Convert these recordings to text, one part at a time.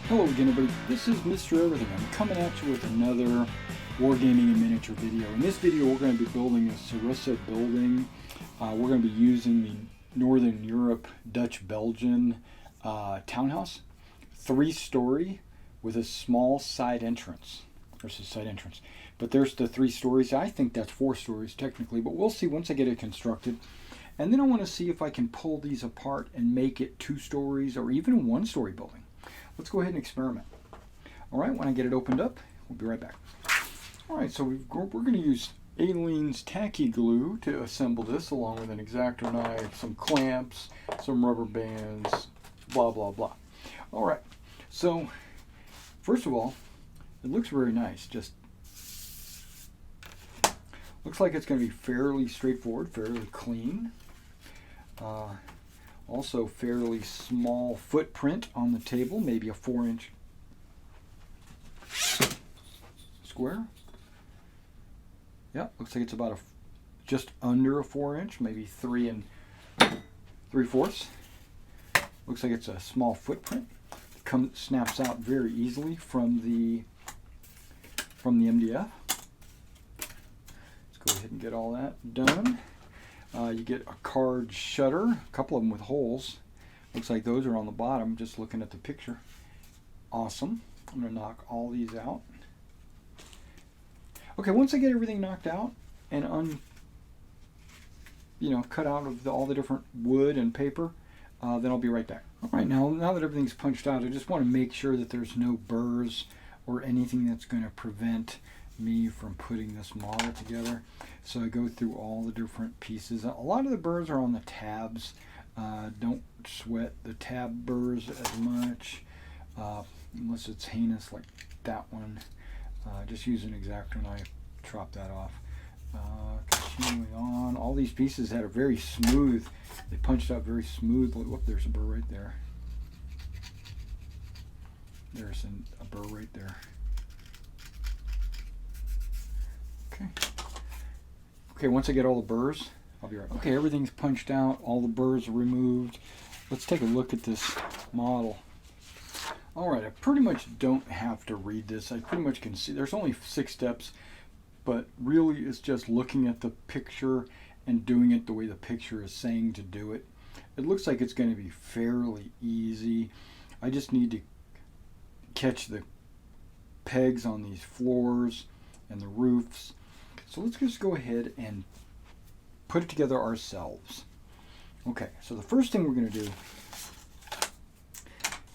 Hello again, everybody. This is Mr. Everything. I'm coming at you with another Wargaming in miniature video. In this video, we're going to be building a Sarrisa building. We're going to be using the Northern Europe Dutch Belgian townhouse, 3-story with a small side entrance. There's a side entrance, but there's the 3 stories. I think that's 4 stories technically, but we'll see once I get it constructed. And then I want to see if I can pull these apart and make it 2 stories or even a 1-story building. Let's go ahead and experiment. All right, when I get it opened up, we'll be right back. All right, so we're going to use Aleene's tacky glue to assemble this, along with an X-Acto knife, some clamps, some rubber bands, blah, blah, blah. All right, so first of all, it looks very nice. Just looks like it's going to be fairly straightforward, fairly clean. Also fairly small footprint on the table, maybe a 4-inch square. Yeah, looks like it's about just under a 4-inch, maybe 3 3/4. Looks like it's a small footprint. Snaps out very easily from the MDF. Let's go ahead and get all that done. You get a card shutter, a couple of them with holes. Looks like those are on the bottom, just looking at the picture. Awesome. I'm going to knock all these out. Okay, once I get everything knocked out and cut out of all the different wood and paper, then I'll be right back. All right, now that everything's punched out, I just want to make sure that there's no burrs or anything that's going to prevent me from putting this model together. So I go through all the different pieces. A lot of the burrs are on the tabs. Don't sweat the tab burrs as much, unless it's heinous like that one. Just use an X-Acto knife, chop that off. Continuing on, all these pieces that are very smooth, they punched out very smoothly. Whoop, there's a burr right there. There's a burr right there. Okay, once I get all the burrs, I'll be right back. Okay, everything's punched out, all the burrs are removed. Let's take a look at this model. All right, I pretty much don't have to read this. I pretty much can see, there's only 6 steps, but really it's just looking at the picture and doing it the way the picture is saying to do it. It looks like it's going to be fairly easy. I just need to catch the pegs on these floors and the roofs. So let's just go ahead and put it together ourselves. Okay, so the first thing we're going to do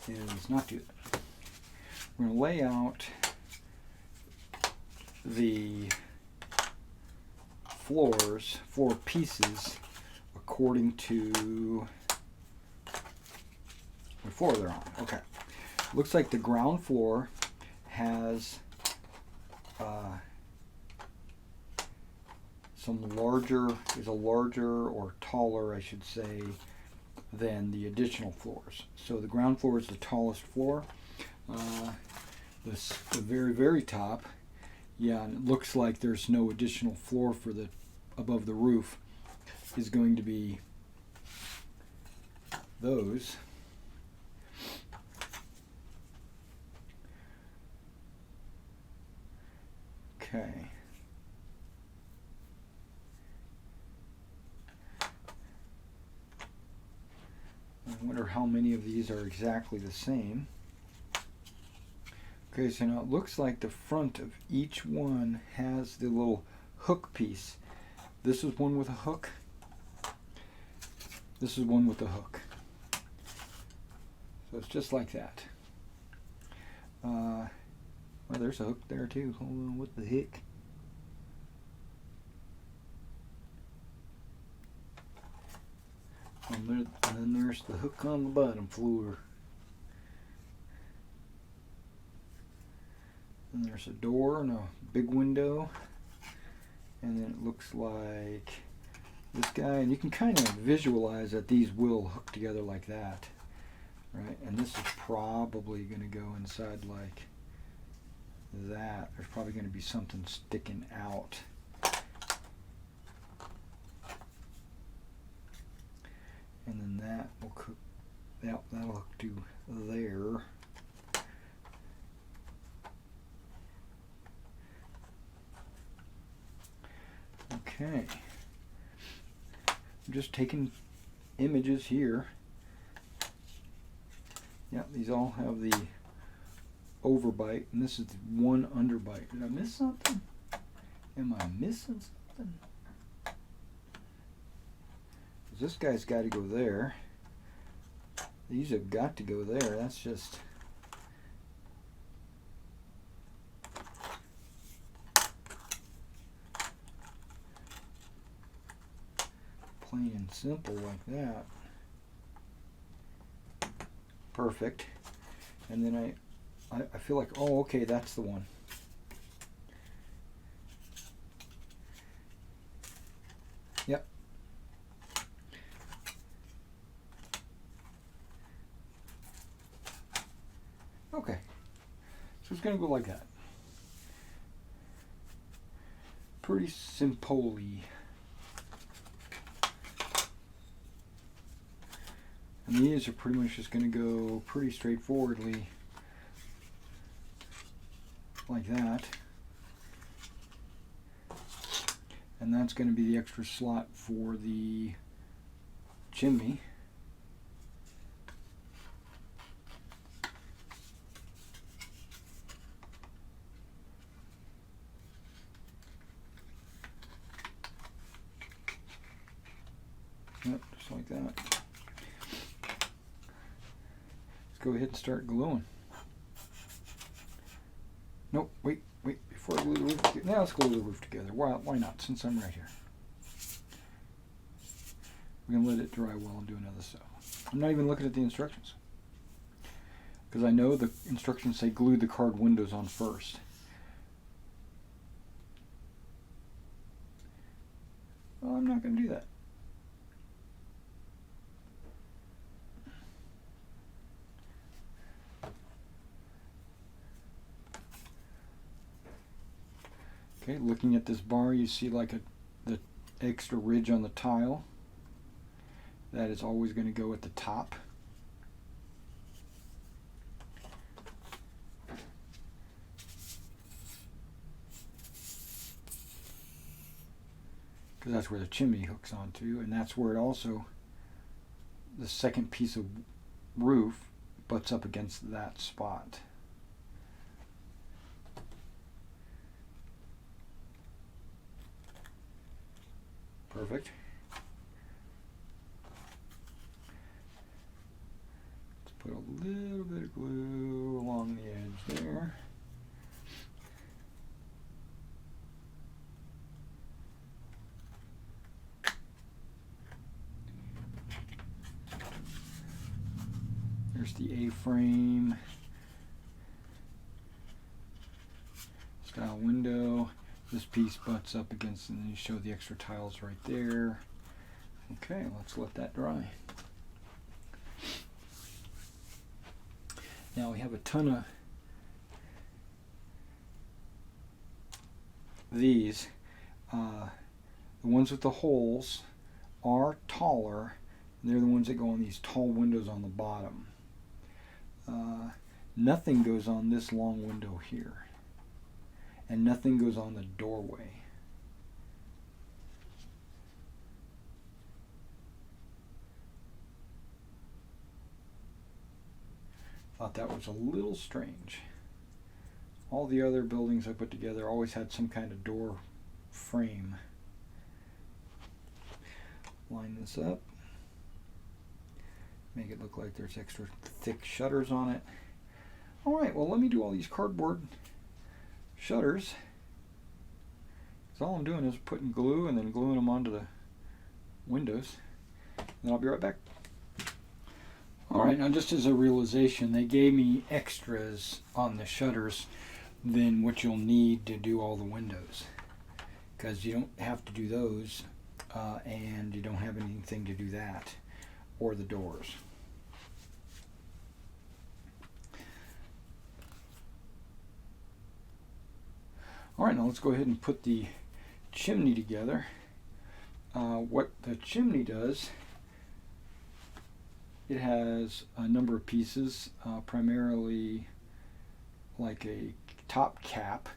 is not do that. We're going to lay out the floor pieces according to what floor they're on. Okay, looks like the ground floor has is a larger or taller, I should say, than the additional floors. So the ground floor is the tallest floor. The very, very top, yeah, and it looks like there's no additional floor for the above the roof, is going to be those. Okay. I wonder how many of these are exactly the same. Okay, so now it looks like the front of each one has the little hook piece. This is one with a hook. This is one with a hook. So it's just like that. Well, there's a hook there too. Hold on, what the heck? And then there's the hook on the bottom floor. And there's a door and a big window. And then it looks like this guy, and you can kind of visualize that these will hook together like that. Right? And this is probably going to go inside like that. There's probably going to be something sticking out. And then that will cook, that'll hook to there. Okay. I'm just taking images here. Yeah, these all have the overbite, and this is the one underbite. Did I miss something? Am I missing something? This guy's got to go there. These have got to go there. That's just plain and simple like that. Perfect. And then I feel like, oh, okay, that's the one. Yep. Okay. So it's going to go like that. Pretty simple-y. And these are pretty much just going to go pretty straightforwardly like that. And that's going to be the extra slot for the chimney. Yep, just like that. Go ahead and start gluing. Nope, wait, before I glue the roof together. Now let's glue the roof together. Why not, since I'm right here. We're going to let it dry while I'm doing other stuff. I'm not even looking at the instructions, because I know the instructions say glue the card windows on first. Well, I'm not going to do that. Okay, looking at this bar, you see like the extra ridge on the tile. That is always going to go at the top. Because that's where the chimney hooks onto, and that's where it also, the second piece of roof butts up against that spot. Perfect. Let's put a little bit of glue along the edge there. There's the A-frame style window. This piece butts up against, and then you show the extra tiles right there. Okay, let's let that dry. Now we have a ton of these. The ones with the holes are taller. They're the ones that go on these tall windows on the bottom. Nothing goes on this long window here. And nothing goes on the doorway. Thought that was a little strange. All the other buildings I put together always had some kind of door frame. Line this up. Make it look like there's extra thick shutters on it. Alright, well let me do all these cardboard shutters. So all I'm doing is putting glue and then gluing them onto the windows. And then I'll be right back. Alright, now just as a realization, they gave me extras on the shutters than what you'll need to do all the windows. Because you don't have to do those, and you don't have anything to do that, or the doors. Alright, now let's go ahead and put the chimney together. What the chimney does, it has a number of pieces, primarily like a top cap,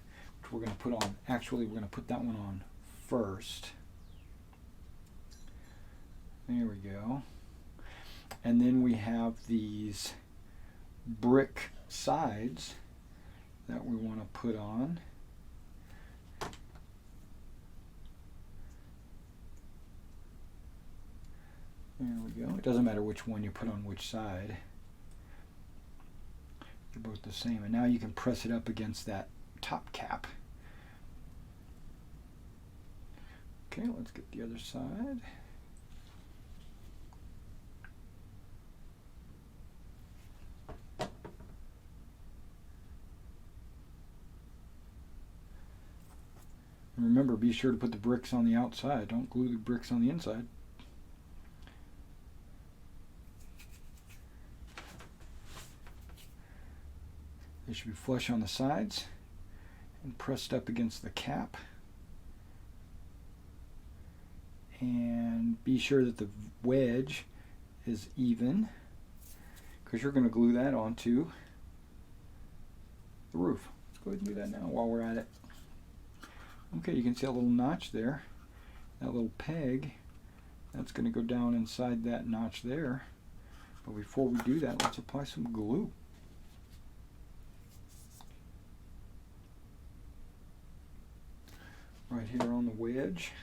which we're going to put on. Actually, we're going to put that one on first. There we go. And then we have these brick sides that we want to put on. There we go. It doesn't matter which one you put on which side. They're both the same. And now you can press it up against that top cap. Okay, let's get the other side. And remember, be sure to put the bricks on the outside. Don't glue the bricks on the inside. They should be flush on the sides and pressed up against the cap. And be sure that the wedge is even, because you're going to glue that onto the roof. Let's go ahead and do that now while we're at it. Okay, you can see a little notch there, that little peg. That's going to go down inside that notch there. But before we do that, let's apply some glue. Right here on the wedge.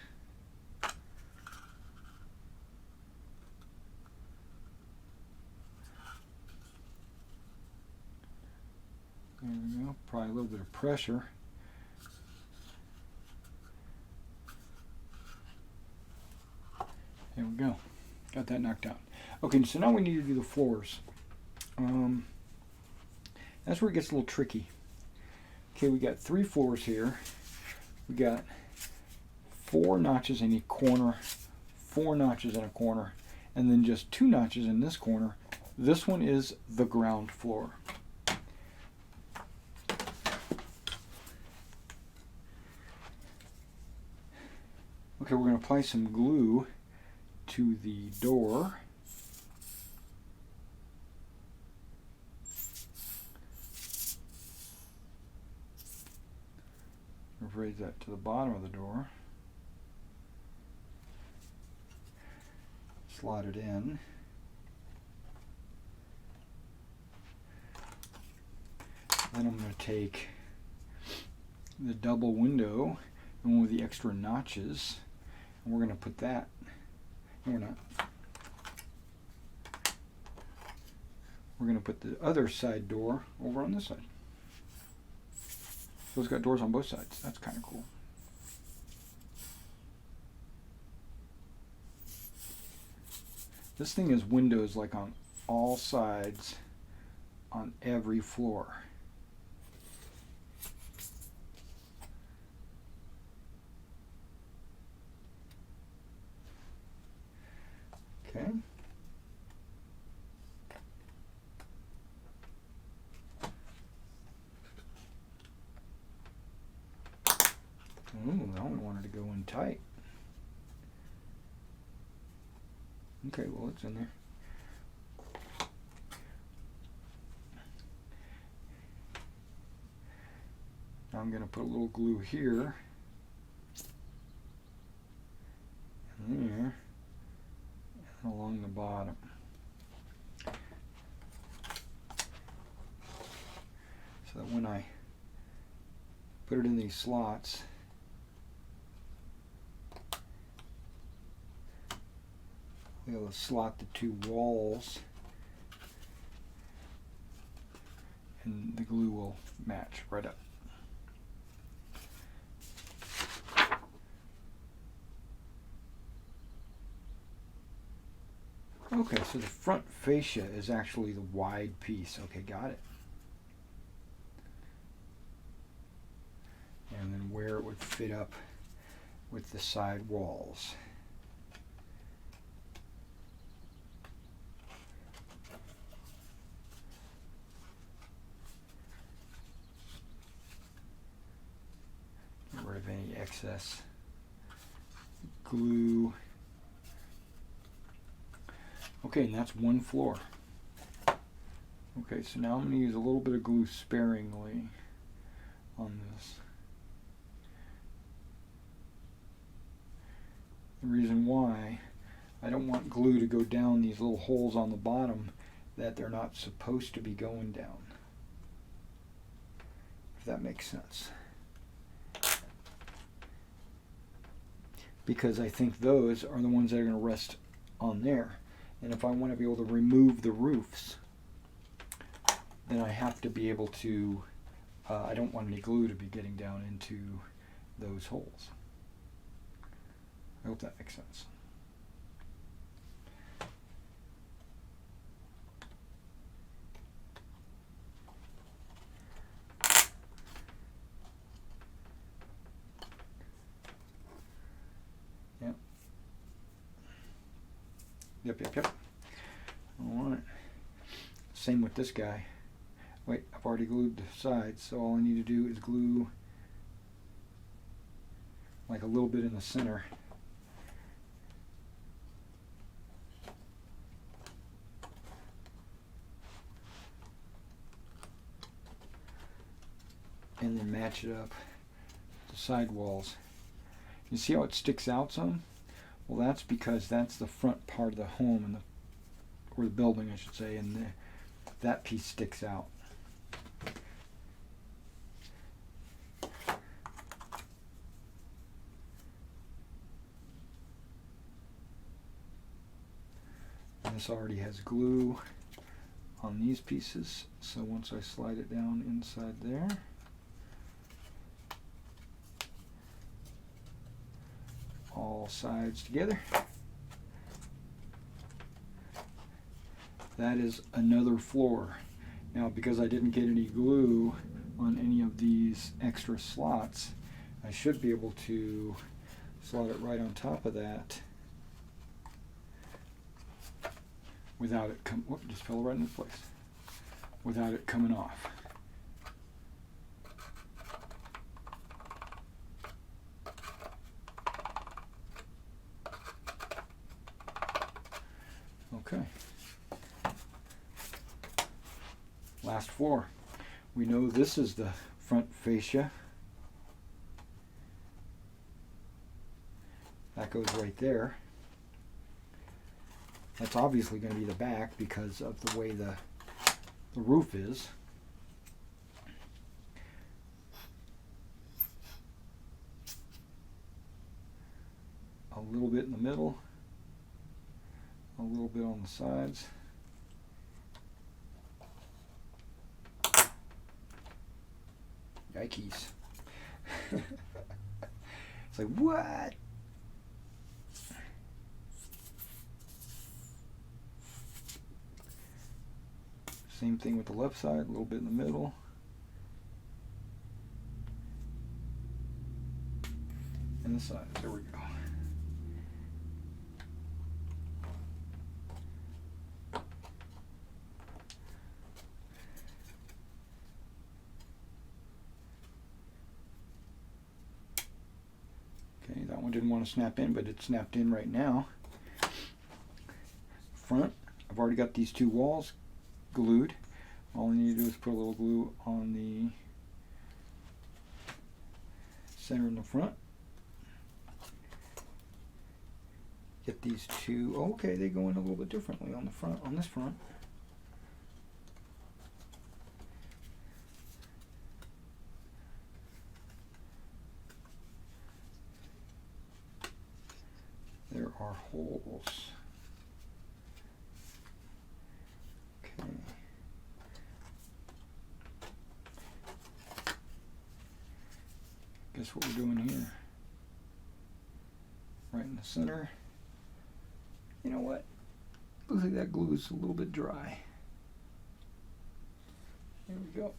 There we go, probably a little bit of pressure. There we go, got that knocked out. Okay, so now we need to do the floors. That's where it gets a little tricky. Okay, we got 3 floors here. We got 4 notches in each corner, 4 notches in a corner, and then just 2 notches in this corner. This one is the ground floor. Okay, we're going to apply some glue to the door. Raise that to the bottom of the door. Slot it in. Then I'm going to take the double window, the one with the extra notches, and we're going to put that. No, we're not. We're going to put the other side door over on this side. So it's got doors on both sides. That's kind of cool. This thing has windows like on all sides on every floor. Okay. Ooh, that one wanted to go in tight. Okay, well, it's in there. Now I'm going to put a little glue here and there and along the bottom. So that when I put it in these slots, we'll slot the 2 walls and the glue will match right up. Okay, so the front fascia is actually the wide piece. Okay, got it. And then where it would fit up with the side walls. Get rid of any excess glue. Okay, and that's 1 floor. Okay, so now I'm going to use a little bit of glue sparingly on this. The reason why I don't want glue to go down these little holes on the bottom that they're not supposed to be going down, if that makes sense. Because I think those are the ones that are going to rest on there. And if I want to be able to remove the roofs, then I have to be able to, I don't want any glue to be getting down into those holes. I hope that makes sense. Yep. All right. Same with this guy. Wait, I've already glued the sides, so all I need to do is glue like a little bit in the center. And then match it up the side walls. You see how it sticks out some? Well, that's because that's the front part of the home, and or the building, I should say, and that piece sticks out. And this already has glue on these pieces, so once I slide it down inside there, all sides together. That is another floor. Now, because I didn't get any glue on any of these extra slots, I should be able to slot it right on top of that without it just fell right into place, without it coming off. Okay. Last floor. We know this is the front fascia. That goes right there. That's obviously going to be the back because of the way the roof is. A little bit in the middle. A little bit on the sides. Yikes. It's like, what? Same thing with the left side, a little bit in the middle. And the sides, there we go. Okay, that one didn't want to snap in, but it snapped in right now. Front, I've already got these two walls glued. All I need to do is put a little glue on the center in the front. Get these two, okay, they go in a little bit differently on the front, on this front. There are holes. Okay. Guess what we're doing here? Right in the center. You know what? Looks like that glue is a little bit dry. There we go.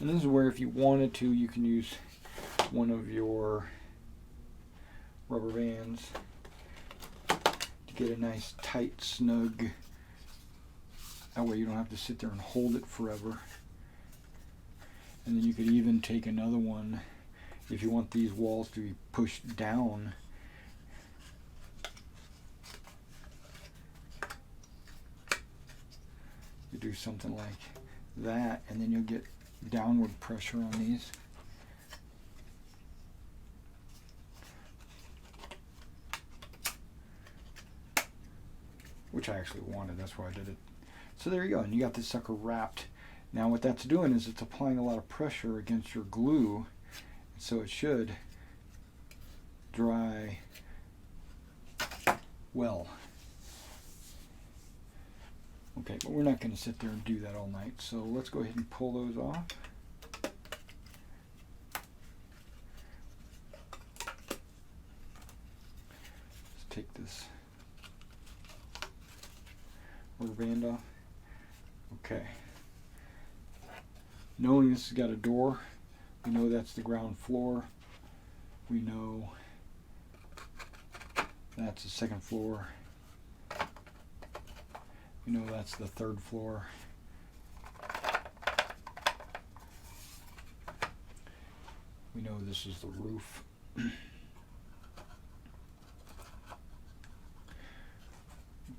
And this is where, if you wanted to, you can use one of your rubber bands to get a nice tight snug. That way you don't have to sit there and hold it forever. And then you could even take another one if you want these walls to be pushed down. could do something like that, and then you'll get downward pressure on these. Which I actually wanted, that's why I did it. So there you go, and you got this sucker wrapped. Now what that's doing is it's applying a lot of pressure against your glue, so it should dry well. Okay, but we're not going to sit there and do that all night, so let's go ahead and pull those off. Let's take this rubber band off. Okay. Knowing this has got a door, we know that's the ground floor. We know that's the second floor. We know that's the third floor. We know this is the roof.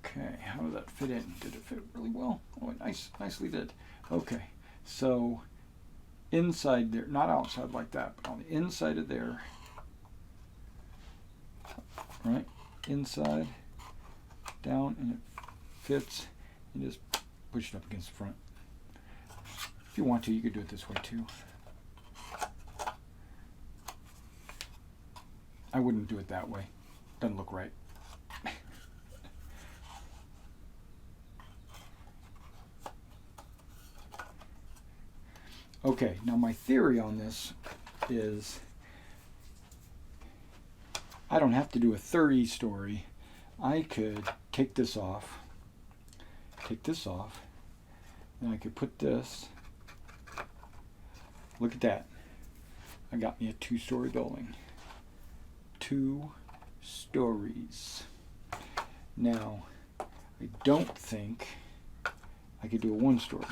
Okay, how did that fit in? Did it fit really well? Oh, nicely did. Okay, so inside there, not outside like that, but on the inside of there, right? Inside, down, and it fits, and just push it up against the front. If you want to, you could do it this way too. I wouldn't do it that way. Doesn't look right. Okay, now my theory on this is I don't have to do a 30-story. I could take this off, and I could put this, look at that. I got me a 2-story building. 2 stories. Now, I don't think I could do a 1-story.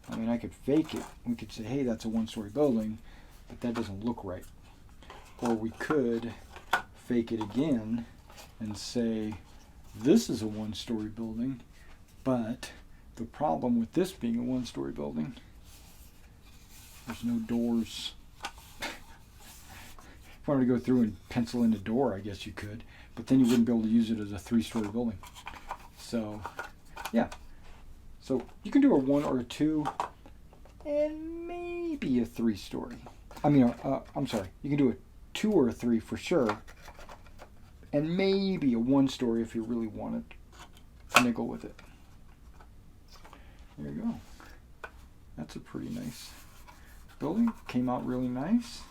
I mean, I could fake it. We could say, hey, that's a 1-story building, but that doesn't look right. Or we could fake it again and say, this is a 1-story building, but the problem with this being a 1-story building, there's no doors. If I wanted to go through and pencil in a door, I guess you could, but then you wouldn't be able to use it as a 3-story building. So, yeah. So you can do a 1 or a 2, and maybe a 3-story. I mean, I'm sorry. You can do a 2 or a 3 for sure, and maybe a 1-story if you really wanted to niggle with it. There you go. That's a pretty nice building. Came out really nice.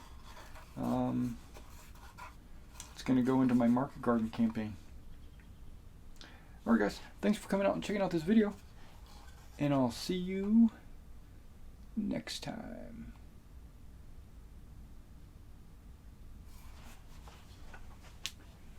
It's going to go into my market garden campaign. Alright guys, thanks for coming out and checking out this video. And I'll see you next time.